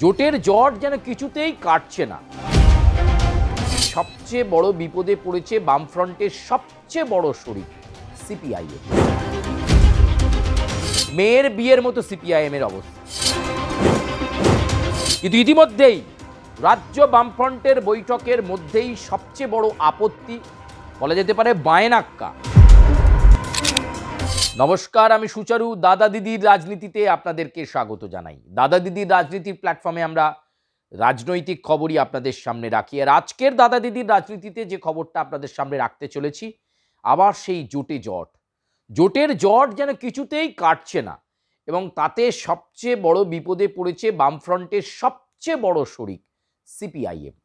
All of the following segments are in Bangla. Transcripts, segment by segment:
জোটের জট যেন কিছুতেই কাটছে না। সবচেয়ে বড় বিপদে পড়েছে বামফ্রন্টের সবচেয়ে বড় শরিক সিপিআইএম। মেয়ের বিয়ের মতো সিপিআইএম এর অবস্থা। কিন্তু ইতিমধ্যেই রাজ্য বামফ্রন্টের বৈঠকের মধ্যেই সবচেয়ে বড় আপত্তি, বলা যেতে পারে বায়নাক্কা। নমস্কার, আমি সুচারু। দাদা দিদির রাজনীতিতে আপনাদেরকে স্বাগত জানাই। দাদা দিদির রাজনীতির প্ল্যাটফর্মে আমরা রাজনৈতিক খবরই আপনাদের সামনে রাখি। আর আজকের দাদা দিদির রাজনীতিতে যে খবরটা আপনাদের সামনে রাখতে চলেছি, আবার সেই জোটের জট যেন কিছুতেই কাটছে না, এবং তাতে সবচেয়ে বড় বিপদে পড়েছে বামফ্রন্টের সবচেয়ে বড় শরিক সিপিআইএম।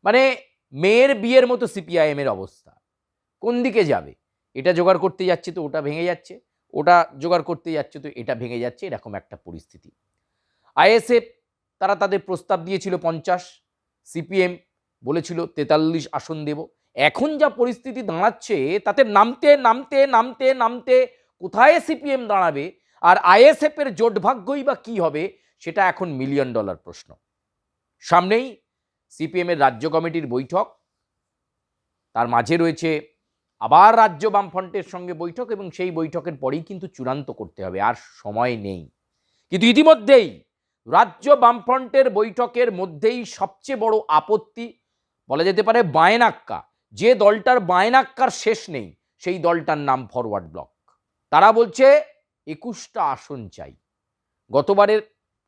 মানে মেয়ের বিয়ের মতো সিপিআইএম এর অবস্থা। কোন দিকে যাবে? এটা জোগাড় করতে যাচ্ছে তো ওটা ভেঙে যাচ্ছে, ওটা জোগাড় করতে যাচ্ছে তো এটা ভেঙে যাচ্ছে, এরকম একটা পরিস্থিতি। আইএসএফ তারা তাদের প্রস্তাব দিয়েছিল 50, সিপিএম বলেছিল 43 আসন দেব। এখন যা পরিস্থিতি দাঁড়াচ্ছে তাতে নামতে নামতে নামতে নামতে কোথায় সিপিএম দাঁড়াবে আর আইএসএফ এর জোট ভাগ্যই বা কী হবে, সেটা এখন $1 মিলিয়ন প্রশ্ন। সামনেই সিপিএম এর রাজ্য কমিটির বৈঠক, তার মাঝে রয়েছে আবার রাজ্য বামফ্রন্টের সঙ্গে বৈঠক, এবং সেই বৈঠকের পরেই কিন্তু চূড়ান্ত করতে হবে, আর সময় নেই। কিন্তু ইতিমধ্যেই রাজ্য বামফ্রন্টের বৈঠকের মধ্যেই সবচেয়ে বড় আপত্তি, বলা যেতে পারে বায়নাক্কা। যে দলটার বায়নাক্কার শেষ নেই সেই দলটার নাম ফরওয়ার্ড ব্লক। তারা বলছে 21টা আসন চাই। গতবারের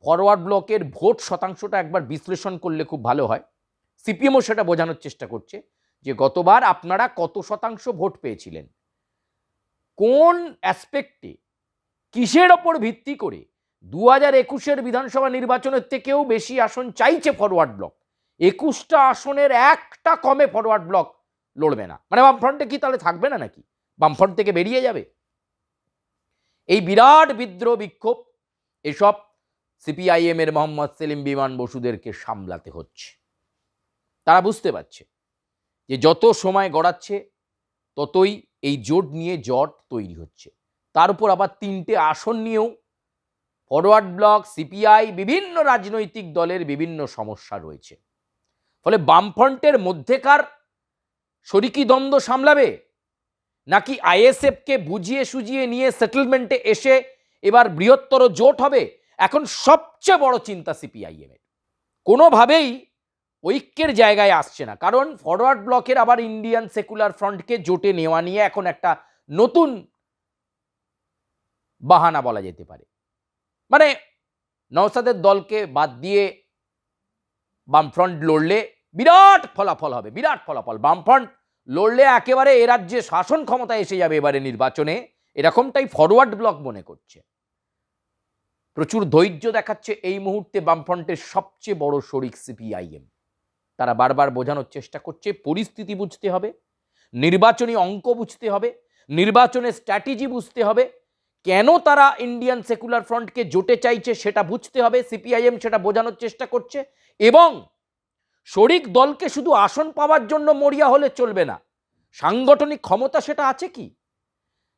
ফরওয়ার্ড ব্লকের ভোট শতাংশটা একবার বিশ্লেষণ করলে খুব ভালো হয়। সিপিএমও সেটা বোঝানোর চেষ্টা করছে যে গতবার আপনারা কত শতাংশ ভোট পেয়েছিলেন, কোন অ্যাসপেক্টে, কিসের ওপর ভিত্তি করে 2021-এর বিধানসভা নির্বাচনের থেকেও বেশি আসন চাইছে ফরওয়ার্ড ব্লক। 21টা আসনের একটা কমে ফরওয়ার্ড ব্লক লড়বে না। মানে বামফ্রন্টে কি তাহলে থাকবে না নাকি? বামফ্রন্ট থেকে বেরিয়ে যাবে? এই বিরাট বিদ্রোহ বিক্ষোভ, এসব সিপিআইএম এর মোহাম্মদ সেলিম বিমান বসুদেরকে সামলাতে হচ্ছে। তারা বুঝতে পারছে যে যত সময় গড়াচ্ছে ততই এই জোট নিয়ে জট তৈরি হচ্ছে। তার উপর আবার 3টে আসন নিয়েও ফরওয়ার্ড ব্লক, সিপিআই, বিভিন্ন রাজনৈতিক দলের বিভিন্ন সমস্যা রয়েছে। ফলে বামফ্রন্টের মধ্যেকার শরিকি দ্বন্দ্ব সামলাবে, নাকি আইএসএফকে বুঝিয়ে সুজিয়ে নিয়ে সেটেলমেন্টে এসে এবার বৃহত্তর জোট হবে? এখন সবচেয়ে বড় চিন্তা সিপিআইএম এর। কোনোভাবেই ঐক্যের জায়গায় আসছে না, কারণ ফরওয়ার্ড ব্লকের আবার ইন্ডিয়ান সেকুলার ফ্রন্টকে জোটে নেওয়া নিয়ে এখন একটা নতুন বাহানা বলা যেতে পারে। মানে নওশাদের দলকে বাদ দিয়ে বামফ্রন্ট লড়লে বিরাট ফলাফল হবে, বিরাট ফলাফল। বামফ্রন্ট লড়লে একেবারে এ রাজ্যে শাসন ক্ষমতা এসে যাবে এবারে নির্বাচনে, এরকমটাই ফরওয়ার্ড ব্লক মনে করছে। প্রচুর ধৈর্য দেখাচ্ছে এই মুহূর্তে বামফ্রন্টের সবচেয়ে বড় শরিক সিপিআইএম। তারা বারবার বোঝানোর চেষ্টা করছে পরিস্থিতি বুঝতে হবে, নির্বাচনী অঙ্ক বুঝতে হবে, নির্বাচনের স্ট্র্যাটেজি বুঝতে হবে, কেন তারা ইন্ডিয়ান সেকুলার ফ্রন্টকে জোটে চাইছে সেটা বুঝতে হবে। সিপিআইএম সেটা বোঝানোর চেষ্টা করছে, এবং শরিক দলকে শুধু আসন পাওয়ার জন্য মরিয়া হলে চলবে না। সাংগঠনিক ক্ষমতা সেটা আছে কি?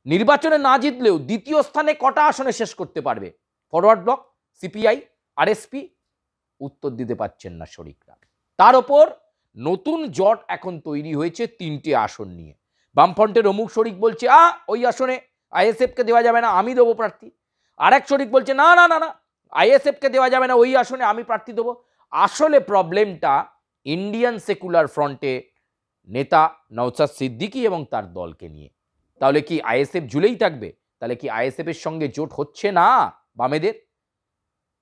নির্বাচনে না জিতলেও দ্বিতীয় স্থানে কটা আসনে শেষ করতে পারবে ফরওয়ার্ড ব্লক, সিপিআই, আরএসপি? উত্তর দিতে পারছেন না শরিকরা। তার ওপর নতুন জট এখন তৈরি হয়েছে 3টে আসন নিয়ে। বামফ্রন্টের অমুক শরিক বলছে ওই আসনে আইএসএফকে দেওয়া যাবে না, আমি দেবো প্রার্থী। আরেক শরিক বলছে না না না না, আইএসএফকে দেওয়া যাবে না, ওই আসনে আমি প্রার্থী দেবো। আসলে প্রবলেমটা ইন্ডিয়ান সেকুলার ফ্রন্টে নেতা নওশাদ সিদ্দিকী এবং তার দলকে নিয়ে। তাহলে কি আইএসএফ ঝুলেই থাকবে? তাহলে কি আইএসএফ এর সঙ্গে জোট হচ্ছে না বামেদের?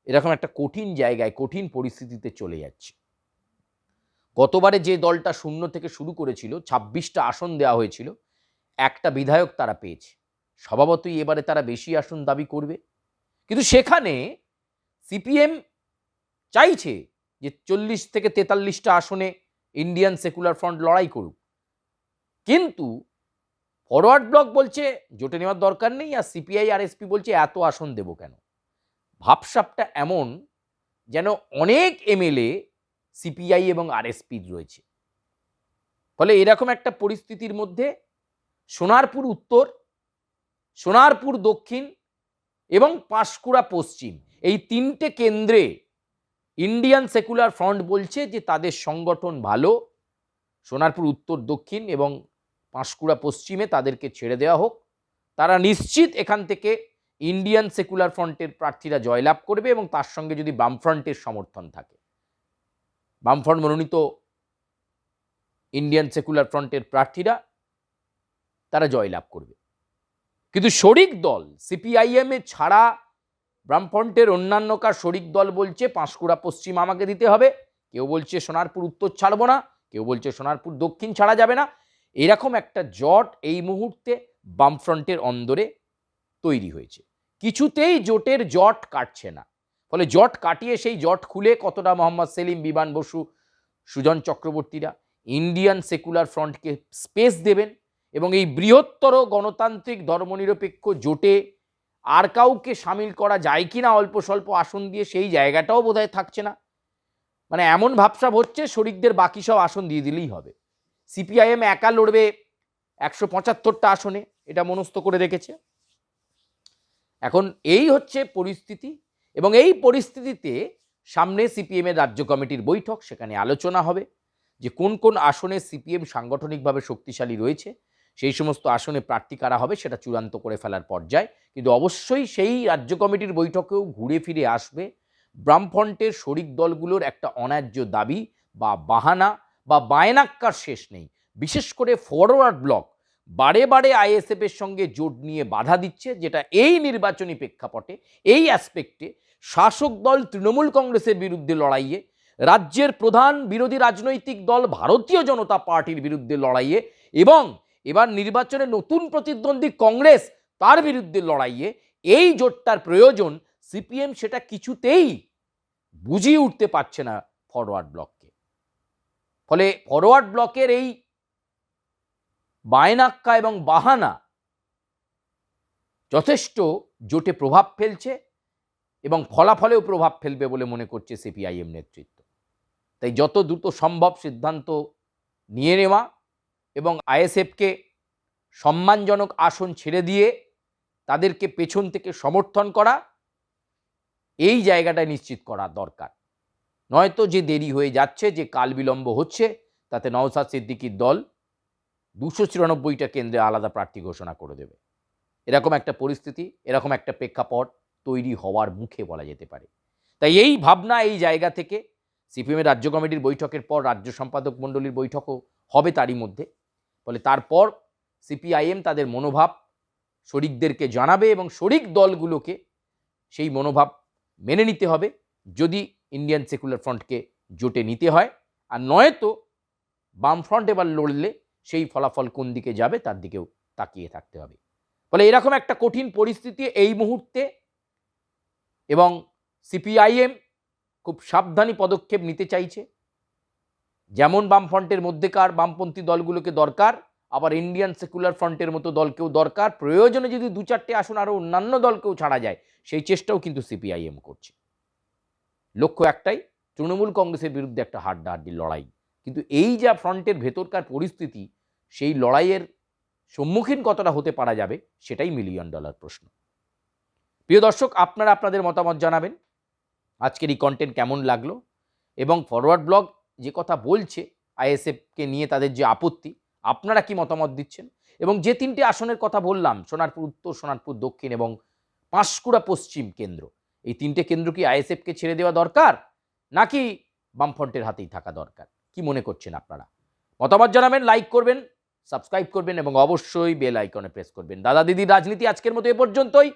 এরকম একটা কঠিন জায়গায়, কঠিন পরিস্থিতিতে চলে যাচ্ছে। গতবারে যে দলটা শূন্য থেকে শুরু করেছিল, 26টা আসন দেওয়া হয়েছিল, একটা বিধায়ক তারা পেয়েছে। স্বভাবতই এবারে তারা বেশি আসন দাবি করবে, কিন্তু সেখানে সিপিএম চাইছে যে 40 থেকে 43টা আসনে ইন্ডিয়ান সেকুলার ফ্রন্ট লড়াই করুক, কিন্তু ফরওয়ার্ড ব্লক বলছে জোটে নেওয়ার দরকার নেই, আর সিপিআই আর এসপি বলছে এত আসন দেব কেন। ভাবসাবটা এমন যেন অনেক এমএলএ সিপিআই এবং আরএসপির রয়েছে। ফলে এরকম একটা পরিস্থিতির মধ্যে সোনারপুর উত্তর, সোনারপুর দক্ষিণ এবং পাঁশকুড়া পশ্চিম, এই 3টে কেন্দ্রে ইন্ডিয়ান সেকুলার ফ্রন্ট বলছে যে তাদের সংগঠন ভালো, সোনারপুর উত্তর দক্ষিণ এবং পাঁশকুড়া পশ্চিমে তাদেরকে ছেড়ে দেওয়া হোক, তারা নিশ্চিত এখান থেকে ইন্ডিয়ান সেকুলার ফ্রন্টের প্রার্থীরা জয়লাভ করবে এবং তার সঙ্গে যদি বামফ্রন্টের সমর্থন থাকে, বামফ্রন্ট মনোনীত ইন্ডিয়ান সেকুলার ফ্রন্টের প্রার্থীরা তারা জয়লাভ করবে। কিন্তু শরিক দল সিপিআইএম এ ছাড়া বামফ্রন্টের অন্যান্য কার শরিক দল বলছে পাঁশকুড়া পশ্চিম আমাকে দিতে হবে, কেউ বলছে সোনারপুর উত্তর ছাড়বো না, কেউ বলছে সোনারপুর দক্ষিণ ছাড়া যাবে না। এরকম একটা জট এই মুহূর্তে বামফ্রন্টের অন্দরে তৈরি হয়েছে, কিছুতেই জোটের জট কাটছে না। ফলে জট কাটিয়ে সেই জট খুলে কতটা মোহাম্মদ সেলিম, বিমান বসু, সুজন চক্রবর্তীরা ইন্ডিয়ান সেকুলার ফ্রন্টকে স্পেস দেবেন এবং এই বৃহত্তর গণতান্ত্রিক ধর্মনিরপেক্ষ জোটে আর কাউকে সামিল করা যায় কি না অল্প স্বল্প আসন দিয়ে, সেই জায়গাটাও বোধহয় থাকছে না। মানে এমন ভাবসাব হচ্ছে শরিকদের বাকি সব আসন দিয়ে দিলেই হবে। সিপিআইএম একা লড়বে 175টা আসনে, এটা মনস্থ করে রেখেছে। এখন এই হচ্ছে পরিস্থিতি এবং এই পরিস্থিতিতে সামনে সিপিএম এর রাজ্য কমিটির বৈঠক, সেখানে আলোচনা হবে যে কোন কোন আসনে সিপিএম সাংগঠনিকভাবে শক্তিশালী রয়েছে, সেই সমস্ত আসনে প্রার্থী কারা হবে সেটা চূড়ান্ত করে ফেলার পর্যায়ে। কিন্তু অবশ্যই সেই রাজ্য কমিটির বৈঠকেও ঘুরে ফিরে আসবে বামফ্রন্টের শরিক দলগুলোর একটা অন্যায্য দাবি বা বাহানা বা বায়নাক্কার শেষ নেই। বিশেষ করে ফরওয়ার্ড ব্লক বারে বারে আইএসএফ এর সঙ্গে জোট নিয়ে বাধা দিচ্ছে, যেটা এই নির্বাচনী প্রেক্ষাপটে এই অ্যাসপেক্টে শাসক দল তৃণমূল কংগ্রেসের বিরুদ্ধে লড়াইয়ে, রাজ্যের প্রধান বিরোধী রাজনৈতিক দল ভারতীয় জনতা পার্টির বিরুদ্ধে লড়াইয়ে এবং এবার নির্বাচনে নতুন প্রতিদ্বন্দ্বী কংগ্রেস তার বিরুদ্ধে লড়াইয়ে এই জোটটার প্রয়োজন। সিপিএম সেটা কিছুতেই বুঝিয়ে উঠতে পারছে না ফরওয়ার্ড ব্লককে। ফলে ফরওয়ার্ড ব্লকের এই বায়নাক্কা এবং বাহানা যথেষ্ট জোটে প্রভাব ফেলছে এবং ফলাফলেও প্রভাব ফেলবে বলে মনে করছে সিপিআইএম নেতৃত্ব। তাই যত দ্রুত সম্ভব সিদ্ধান্ত নিয়ে নেওয়া এবং আইএসএফকে সম্মানজনক আসন ছেড়ে দিয়ে তাদেরকে পেছন থেকে সমর্থন করা, এই জায়গাটা নিশ্চিত করা দরকার। নয়তো যে দেরি হয়ে যাচ্ছে, যে কাল বিলম্ব হচ্ছে, তাতে নওশাদ সিদ্দিকীর দল 294টা কেন্দ্রে আলাদা প্রার্থী ঘোষণা করে দেবে। এরকম একটা পরিস্থিতি, এরকম একটা প্রেক্ষাপট তৈরি হওয়ার মুখে বলা যেতে পারে। তাই এই ভাবনা, এই জায়গা থেকে সিপিএমের রাজ্য কমিটির বৈঠকের পর রাজ্য সম্পাদক মণ্ডলীর বৈঠকও হবে তারই মধ্যে। ফলে তারপর সিপিআইএম তাদের মনোভাব শরিকদেরকে জানাবে এবং শরিক দলগুলোকে সেই মনোভাব মেনে নিতে হবে যদি ইন্ডিয়ান সেকুলার ফ্রন্টকে জোটে নিতে হয়। আর নয়তো বামফ্রন্ট এবার লড়লে সেই ফলাফল কোন দিকে যাবে তার দিকেও তাকিয়ে থাকতে হবে। ফলে এরকম একটা কঠিন পরিস্থিতি এই মুহূর্তে এবং সিপিআইএম খুব সাবধানী পদক্ষেপ নিতে চাইছে। যেমন বামফ্রন্টের মধ্যেকার বামপন্থী দলগুলোকে দরকার, আবার ইন্ডিয়ান সেকুলার ফ্রন্টের মতো দলকেও দরকার। প্রয়োজনে যদি 2-4টে আসন আরও অন্যান্য দলকেও ছাড়া যায়, সেই চেষ্টাও কিন্তু সিপিআইএম করছে। লক্ষ্য একটাই, তৃণমূল কংগ্রেসের বিরুদ্ধে একটা হাড্ডাহাড্ডি লড়াই। কিন্তু এই যা ফ্রন্টের ভেতরকার পরিস্থিতি, সেই লড়াইয়ের সম্মুখীন কতটা হতে পারা যাবে সেটাই $1 মিলিয়ন প্রশ্ন। প্রিয় দর্শক, আপনারা আপনাদের মতামত জানাবেন আজকের এই কন্টেন্ট কেমন লাগলো এবং ফরওয়ার্ড ব্লক যে কথা বলছে আইএসএফকে নিয়ে তাদের যে আপত্তি, আপনারা কি মতামত দিচ্ছেন। এবং যে 3টে আসনের কথা বললাম, সোনারপুর উত্তর, সোনারপুর দক্ষিণ এবং পাঁশকুড়া পশ্চিম কেন্দ্র, এই 3টে কেন্দ্র কি আইএসএফকে ছেড়ে দেওয়া দরকার নাকি বামফ্রন্টের হাতেই থাকা দরকার? কি মনে করছেন আপনারা? মতামত জানাবেন, লাইক করবেন, সাবস্ক্রাইব করবেন এবং অবশ্যই বেল আইকনে প্রেস করবেন। দাদা দিদির রাজনীতি আজকের মতো এ পর্যন্তই।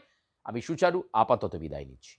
আমি সুচারু আপাতত বিদায় নিচ্ছি।